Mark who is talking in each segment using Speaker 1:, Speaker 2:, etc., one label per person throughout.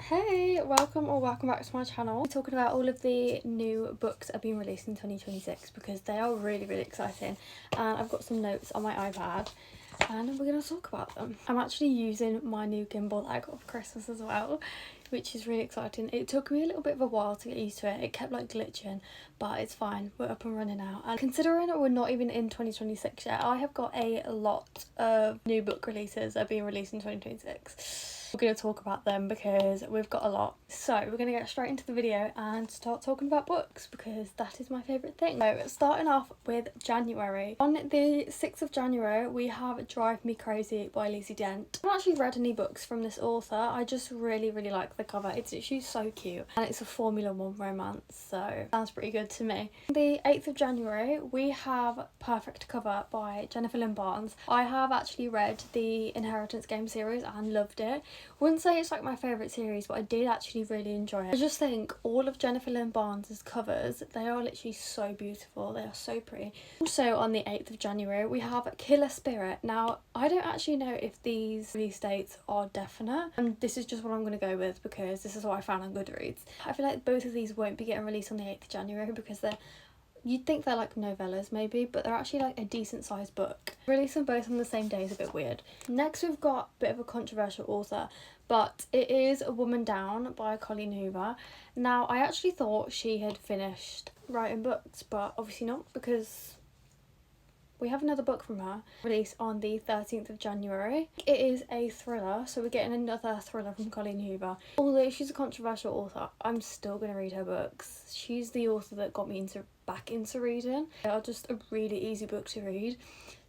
Speaker 1: Hey, welcome back to my channel. We're talking about all of the new books that have been released in 2026 because they are really exciting, and I've got some notes on my iPad and we're going to talk about them. I'm actually using my new gimbal that I got for Christmas as well, which is really exciting. It took me a little bit of a while to get used to it. It kept like glitching, but it's fine. We're up and running now. And considering we're not even in 2026 yet, I have got a lot of new book releases that are being released in 2026. We're going to talk about them because we've got a lot. So we're going to get straight into the video and start talking about books because that is my favourite thing. So starting off with January. On the 6th of January we have Drive Me Crazy by Lizzie Dent. I haven't actually read any books from this author. I just really like the cover. It's literally so cute and it's a Formula 1 romance, so sounds pretty good to me. The 8th of January we have Perfect Cover by Jennifer Lynn Barnes. I have actually read the Inheritance Game series and loved it. Wouldn't say it's like my favourite series, but I did actually really enjoy it. I just think all of Jennifer Lynn Barnes' covers, they are literally so beautiful. They are so pretty. Also on the 8th of January we have Killer Spirit. Now I don't actually know if these release dates are definite, and this is just what I'm going to go with because this is what I found on Goodreads. I feel like both of these won't be getting released on the 8th of January because you'd think they're like novellas maybe, but they're actually like a decent sized book. Releasing both on the same day is a bit weird. Next we've got a bit of a controversial author, but it is A Woman Down by Colleen Hoover. Now I actually thought she had finished writing books, but obviously not, because we have another book from her released on the 13th of January. It is a thriller, so we're getting another thriller from Colleen Hoover. Although she's a controversial author, I'm still going to read her books. She's the author that got me back into reading. They are just a really easy book to read,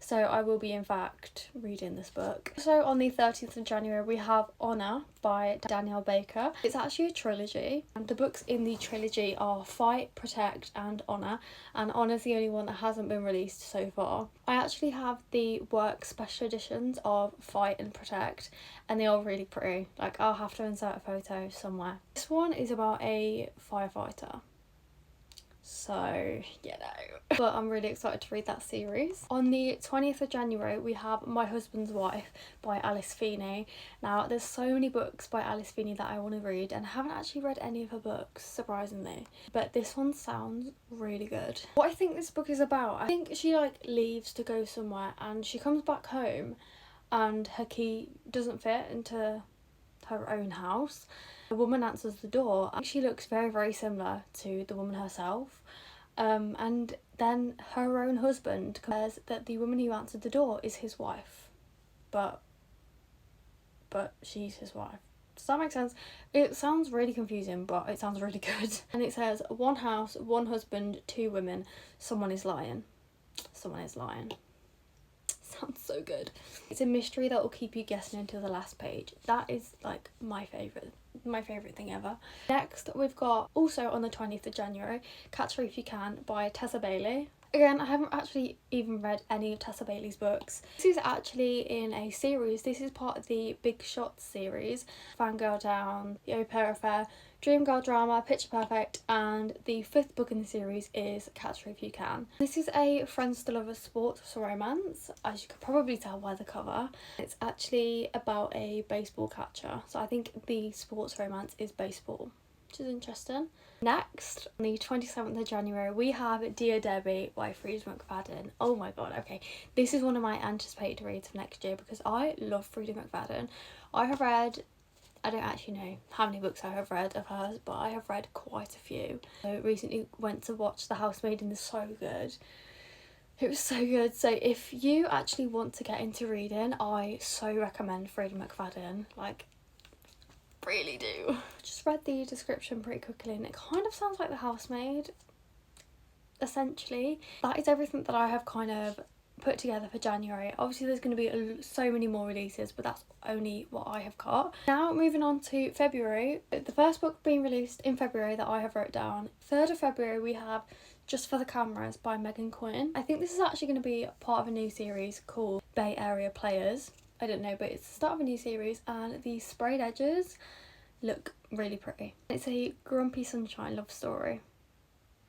Speaker 1: so I will be in fact reading this book. So on the 13th of January we have Honour by Danielle Baker. It's actually a trilogy, and the books in the trilogy are Fight, Protect and Honour, and Honour's the only one that hasn't been released so far. I actually have the work special editions of Fight and Protect, and they are really pretty. Like, I'll have to insert a photo somewhere. This one is about a firefighter, so but I'm really excited to read that series. On the 20th of January we have My Husband's Wife by Alice Feeney. Now there's so many books by Alice Feeney that I want to read, and I haven't actually read any of her books, surprisingly, but this one sounds really good. What I think this book is about, I think she like leaves to go somewhere and she comes back home and her key doesn't fit into her own house. The woman answers the door and she looks very similar to the woman herself, and then her own husband says that the woman who answered the door is his wife, but she's his wife. Does that make sense? It sounds really confusing, but it sounds really good. And it says, one house, one husband, two women, someone is lying. Someone is lying. Sounds so good. It's a mystery that will keep you guessing until the last page. That is like my favourite thing ever. Next we've got, also on the 20th of January, Catch Her If You Can by Tessa Bailey. Again, I haven't actually even read any of Tessa Bailey's books. This is actually in a series. This is part of the Big Shots series. Fangirl Down, The Au Pair Affair, Dream Girl Drama, Picture Perfect, and the 5th book in the series is Catch Her If You Can. This is a friends to lovers sports romance, as you could probably tell by the cover. It's actually about a baseball catcher, so I think the sports romance is baseball, which is interesting. Next, on the 27th of January, we have Dear Debbie by Freida McFadden. Oh my god, okay. This is one of my anticipated reads for next year because I love Freida McFadden. I have read, I don't actually know how many books I have read of hers, but I have read quite a few. I recently went to watch The Housemaid and it's so good. It was so good. So if you actually want to get into reading, I so recommend Freida McFadden. Like, really do. Just read the description pretty quickly and it kind of sounds like The Housemaid, essentially. That is everything that I have kind of put together for January. Obviously there's going to be so many more releases, but that's only what I have got. Now moving on to February, the first book being released in February that I have wrote down, 3rd of February we have Just for the Cameras by Megan Quinn. I think this is actually going to be part of a new series called Bay Area Players. I don't know, but it's the start of a new series and the sprayed edges look really pretty. It's a grumpy sunshine love story.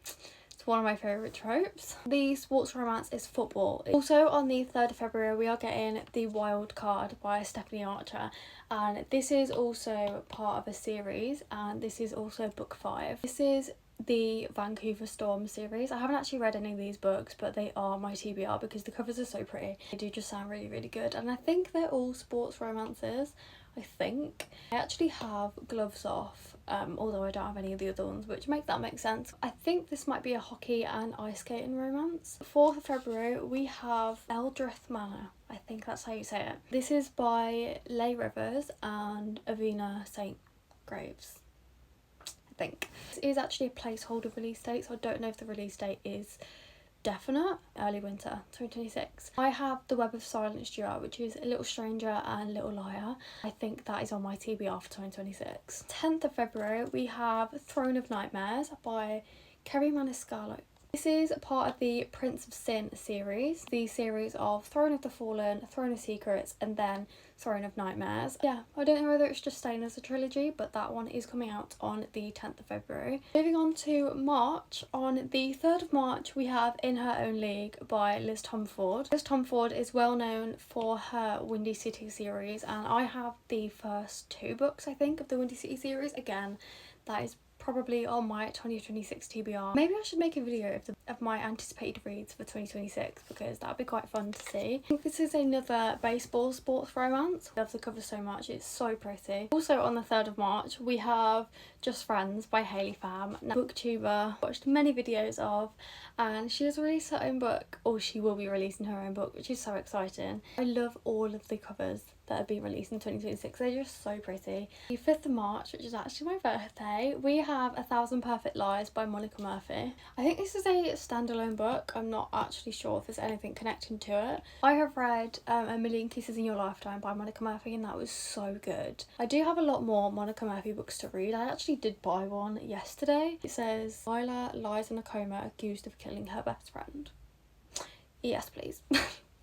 Speaker 1: It's one of my favourite tropes. The sports romance is football. Also on the 3rd of February we are getting The Wild Card by Stephanie Archer, and this is also part of a series, and this is also book 5. This is the Vancouver Storm series. I haven't actually read any of these books, but they are my TBR because the covers are so pretty. They do just sound really, really good, and I think they're all sports romances. I think I actually have Gloves Off, although I don't have any of the other ones, which make sense. I think this might be a hockey and ice skating romance. 4th of February we have Eldrith Manor. I think that's how you say it. This is by Leigh Rivers and Avina St. Graves, I think. This is actually a placeholder release date, so I don't know if the release date is definite. Early winter 2026. I have The Web of Silence duo, which is A Little Stranger and Little Liar. I think that is on my TBR for 2026. 10th of February we have Throne of Nightmares by Kerry Maniscalco. This is part of the Prince of Sin series, the series of Throne of the Fallen, Throne of Secrets, and then Throne of Nightmares. Yeah, I don't know whether it's just staying as a trilogy, but that one is coming out on the 10th of February. Moving on to March, on the 3rd of March we have In Her Own League by Liz Tomford. Liz Tomford is well known for her Windy City series, and I have the first 2 books, I think, of the Windy City series. Again, that is probably on my 2026 TBR. Maybe I should make a video of my anticipated reads for 2026, because that would be quite fun to see. I think this is another baseball sports romance. I love the cover so much, it's so pretty. Also on the 3rd of March we have Just Friends by Hayley Pham, now booktuber, watched many videos of, and she has released her own book, or she will be releasing her own book, which is so exciting. I love all of the covers that have been released in 2026. They're just so pretty. The 5th of March, which is actually my birthday, we have A Thousand Perfect Lies by Monica Murphy. I think this is a standalone book. I'm not actually sure if there's anything connecting to it. I have read A Million Kisses in Your Lifetime by Monica Murphy, and that was so good. I do have a lot more Monica Murphy books to read. I actually did buy one yesterday. It says Lila lies in a coma accused of killing her best friend. Yes, please.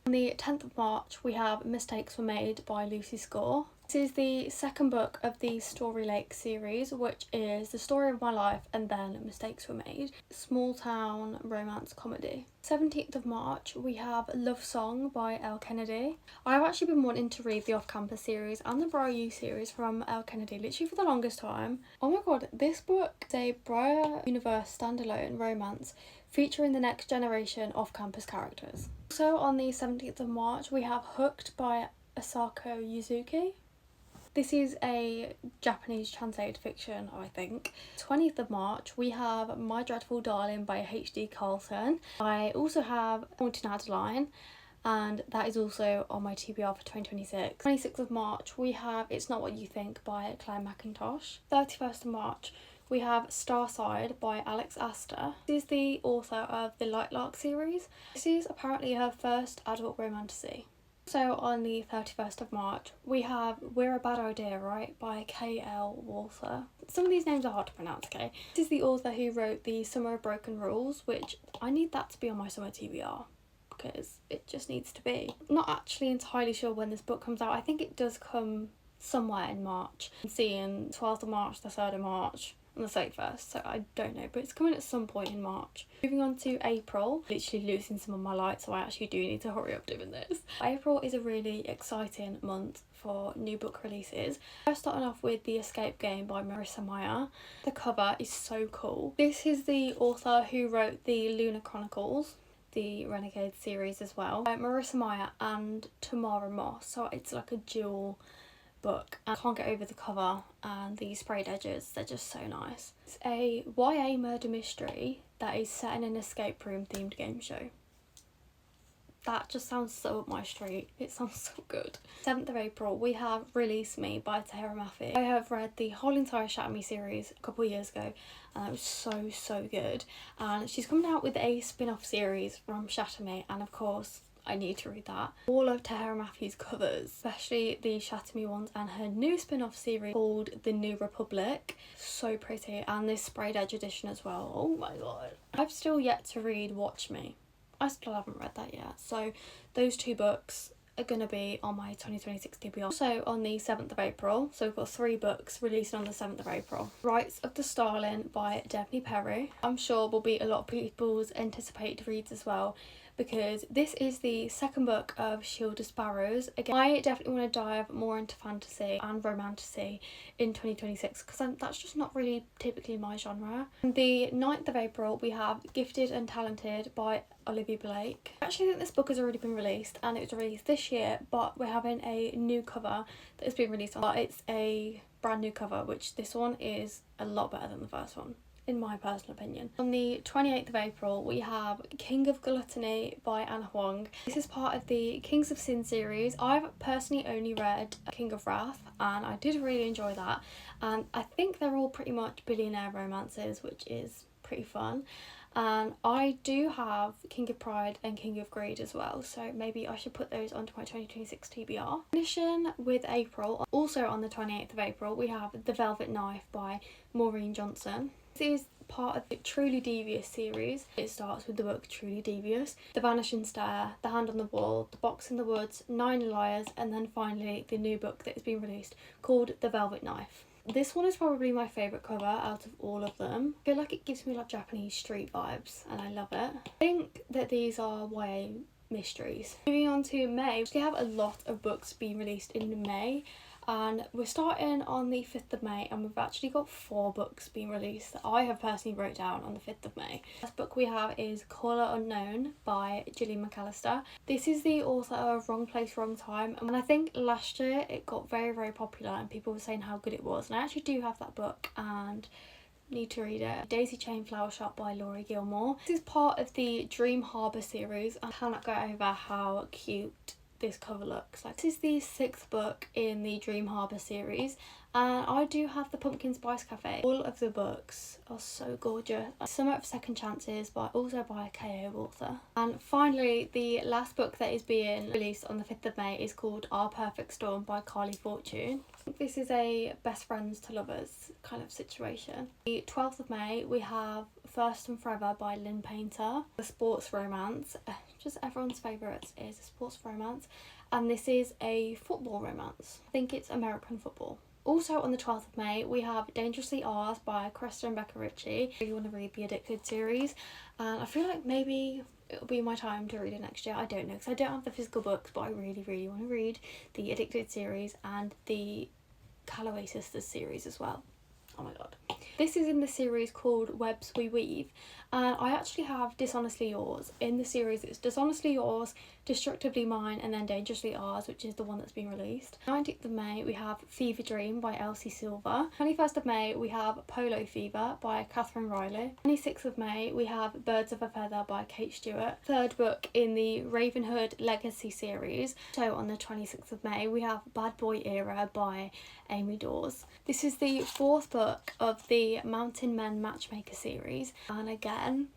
Speaker 1: On the 10th of March we have Mistakes Were Made by Lucy Score. This is the second book of the Story Lake series, which is the story of my life and then Mistakes Were Made. Small town romance comedy. 17th of March we have Love Song by Elle Kennedy. I've actually been wanting to read the Off Campus series and the Briar U series from Elle Kennedy literally for the longest time. Oh my god, this book is a Briar Universe standalone romance featuring the next generation off-campus characters. Also on the 17th of March we have Hooked by Asako Yuzuki. This is a Japanese translated fiction, I think. 20th of March we have My Dreadful Darling by H.D. Carlton. I also have Haunting Adeline, and that is also on my TBR for 2026. 26th of March we have It's Not What You Think by Claire McIntosh. 31st of March we have Starside by Alex Astor. This is the author of the Lightlark series. This is apparently her first adult romantasy. So on the 31st of March we have We're a Bad Idea, Right? By K.L. Walther. Some of these names are hard to pronounce, okay? This is the author who wrote the Summer of Broken Rules, which I need that to be on my summer TBR, because it just needs to be. I'm not actually entirely sure when this book comes out. I think it does come somewhere in March. I'm seeing 12th of March, the 3rd of March, and the 31st, so I don't know, but it's coming at some point in March. Moving on to April, literally losing some of my light, so I actually do need to hurry up doing this. April is a really exciting month for new book releases. First, starting off with The Escape Game by Marissa Meyer. The cover is so cool. This is the author who wrote the Lunar Chronicles, the Renegade series as well, by Marissa Meyer and Tamara Moss, so it's like a dual book. I can't get over the cover and the sprayed edges, they're just so nice. It's a YA murder mystery that is set in an escape room themed game show. That just sounds so up my street. It sounds so good. 7th of April we have Release Me by Tahira Mafi. I have read the whole entire Shatter Me series a couple of years ago, and it was so good, and she's coming out with a spin-off series from Shatter Me, and of course I need to read that. All of Tahira Mafi's covers, especially the Shatter Me ones, and her new spin-off series called The New Republic. So pretty, and this sprayed edge edition as well. Oh my god. I've still yet to read Watch Me. I still haven't read that yet. So those two books are going to be on my 2026 TBR. Also on the 7th of April, so we've got 3 books releasing on the 7th of April. Rights of the Starling by Devney Perry. I'm sure will be a lot of people's anticipated reads as well, because this is the second book of Shield of Sparrows. Again, I definitely want to dive more into fantasy and romantasy in 2026 because that's just not really typically my genre. On the 9th of April we have Gifted and Talented by Olivia Blake. I actually think this book has already been released and it was released this year, but we're having a new cover that has been released on. But it's a brand new cover, which this one is a lot better than the first one, in my personal opinion. On the 28th of April we have King of Gluttony by Anna Huang. This is part of the Kings of Sin series. I've personally only read King of Wrath and I did really enjoy that, and I think they're all pretty much billionaire romances, which is pretty fun. And I do have King of Pride and King of Greed as well, so maybe I should put those onto my 2026 TBR. Finishing with April, also on the 28th of April we have The Velvet Knife by Maureen Johnson. This is part of the Truly Devious series. It starts with the book Truly Devious, The Vanishing Stare, The Hand on the Wall, The Box in the Woods, 9 Liars, and then finally the new book that has been released called The Velvet Knife. This one is probably my favourite cover out of all of them. I feel like it gives me like Japanese street vibes and I love it. I think that these are YA mysteries. Moving on to May, we have a lot of books being released in May. And we're starting on the 5th of May and we've actually got 4 books being released that I have personally wrote down on the 5th of May. The first book we have is Caller Unknown by Gillian McAllister. This is the author of Wrong Place, Wrong Time, and I think last year it got very popular and people were saying how good it was, and I actually do have that book and need to read it. Daisy Chain Flower Shop by Laurie Gilmore. This is part of the Dream Harbour series. I cannot go over how cute this cover looks like. This is the 6th book in the Dream Harbour series, and I do have the Pumpkin Spice Cafe. All of the books are so gorgeous. Some are Second Chances, but also by a KO author. And finally, the last book that is being released on the 5th of May is called Our Perfect Storm by Carly Fortune. This is a best friends to lovers kind of situation. The 12th of May we have First and Forever by Lynn Painter, the sports romance. Just everyone's favourite is a sports romance, and this is a football romance. I think it's American football. Also on the 12th of May we have Dangerously Ours by Krista and Becca Ritchie. If you want to read the Addicted series, and I feel like maybe it'll be my time to read it next year. I don't know because I don't have the physical books, but I really want to read the Addicted series and the Calloway Sisters series as well. Oh my god. This is in the series called Webs We Weave, and I actually have Dishonestly Yours. In the series it's Dishonestly Yours, Destructively Mine, and then Dangerously Ours, which is the one that's been released. 19th of May we have Fever Dream by Elsie Silver. 21st of May we have Polo Fever by Catherine Riley. 26th of May we have Birds of a Feather by Kate Stewart. 3rd book in the Ravenhood Legacy series. So on the 26th of May we have Bad Boy Era by Amy Dawes. This is the 4th book of the Mountain Men Matchmaker series, and again,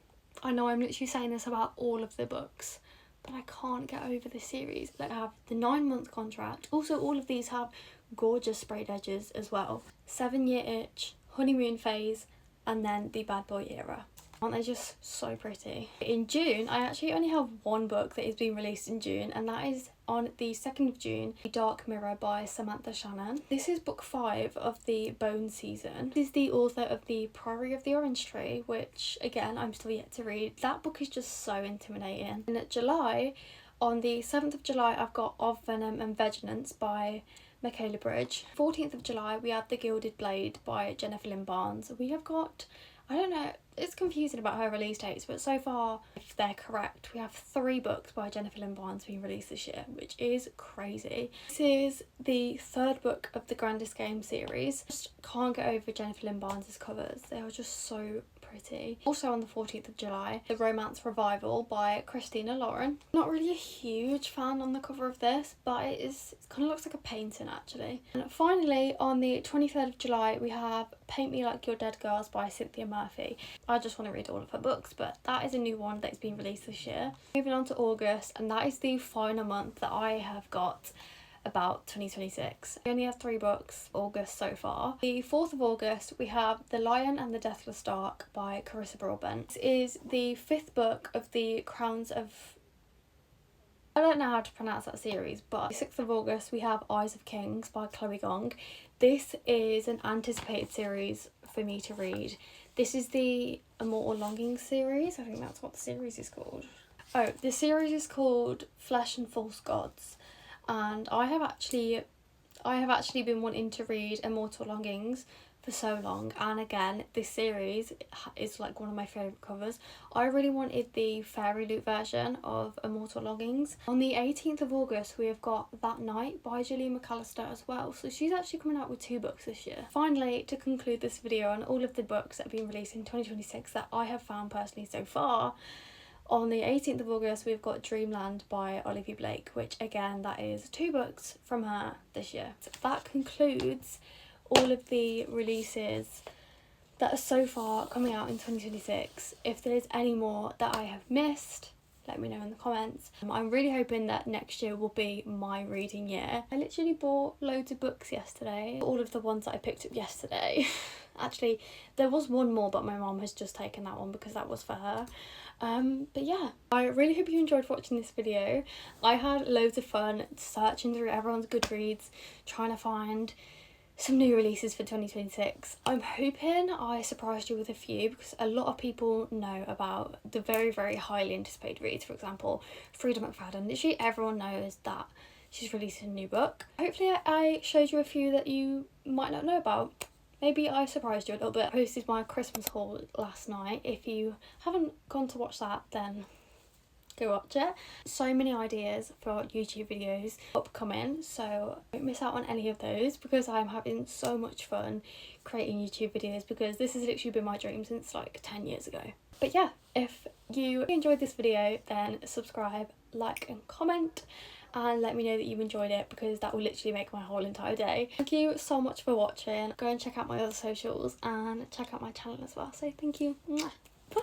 Speaker 1: I know I'm literally saying this about all of the books, but I can't get over this series. Like, I have the 9-month contract. Also, all of these have gorgeous sprayed edges as well. 7-Year Itch, Honeymoon Phase, and then the Bad Boy Era. Aren't they just so pretty? In June, I actually only have 1 book that is being released in June, and that is on the 2nd of June, The Dark Mirror by Samantha Shannon. This is book 5 of the Bone season. This is the author of The Priory of the Orange Tree, which again, I'm still yet to read. That book is just so intimidating. In July, on the 7th of July, I've got Of Venom and Vengeance by Michaela Bridge. 14th of July, we have The Gilded Blade by Jennifer Lynn Barnes. We have got, I don't know, it's confusing about her release dates, but so far, if they're correct, we have 3 books by Jennifer Lynn Barnes being released this year, which is crazy. This is the 3rd book of the Grandest Game series. Just can't get over Jennifer Lynn Barnes' covers. They are just so pretty. Also on the 14th of July, The Romance Revival by Christina Lauren. Not really a huge fan on the cover of this, but it kind of looks like a painting actually. And finally, on the 23rd of July, we have Paint Me Like Your Dead Girls by Cynthia Murphy. I just want to read all of her books, but that is a new one that's been released this year. Moving on to August, and that is the final month that I have got about 2026. We only have 3 books August so far. The 4th of August we have The Lion and the Deathless Dark by Carissa Broadbent. This is the 5th book of the Crowns of I don't know how to pronounce that series, but 6th of August we have Eyes of Kings by Chloe Gong. This is an anticipated series for me to read. This is the Immortal Longings series. I think that's what the series is called. Oh, the series is called Flesh and False Gods, and I have actually been wanting to read Immortal Longings for so long, and again this series is like one of my favourite covers. I really wanted the Fairy Loot version of Immortal Longings. On the 18th of August we have got That Night by Gillian McAllister as well, so she's actually coming out with 2 books this year. Finally, to conclude this video on all of the books that have been released in 2026 that I have found personally so far, on the 18th of August we've got Dreamland by Olivia Blake, which again that is 2 books from her this year. So that concludes all of the releases that are so far coming out in 2026. If there's any more that I have missed, let me know in the comments. I'm really hoping that next year will be my reading year. I literally bought loads of books yesterday, all of the ones that I picked up yesterday. Actually, there was one more, but my mum has just taken that one because that was for her. But yeah, I really hope you enjoyed watching this video. I had loads of fun searching through everyone's Goodreads, trying to find some new releases for 2026. I'm hoping I surprised you with a few, because a lot of people know about the very, very highly anticipated reads. For example, Frida McFadden. Literally everyone knows that she's releasing a new book. Hopefully I showed you a few that you might not know about. Maybe I surprised you a little bit. I posted my Christmas haul last night. If you haven't gone to watch that, then go watch it. So many ideas for YouTube videos upcoming, so don't miss out on any of those, because I'm having so much fun creating YouTube videos, because this has literally been my dream since like 10 years ago. But yeah, if you enjoyed this video, then subscribe, like and comment, and let me know that you enjoyed it, because that will literally make my whole entire day. Thank you so much for watching. Go and check out my other socials and check out my channel as well. So thank you. Bye.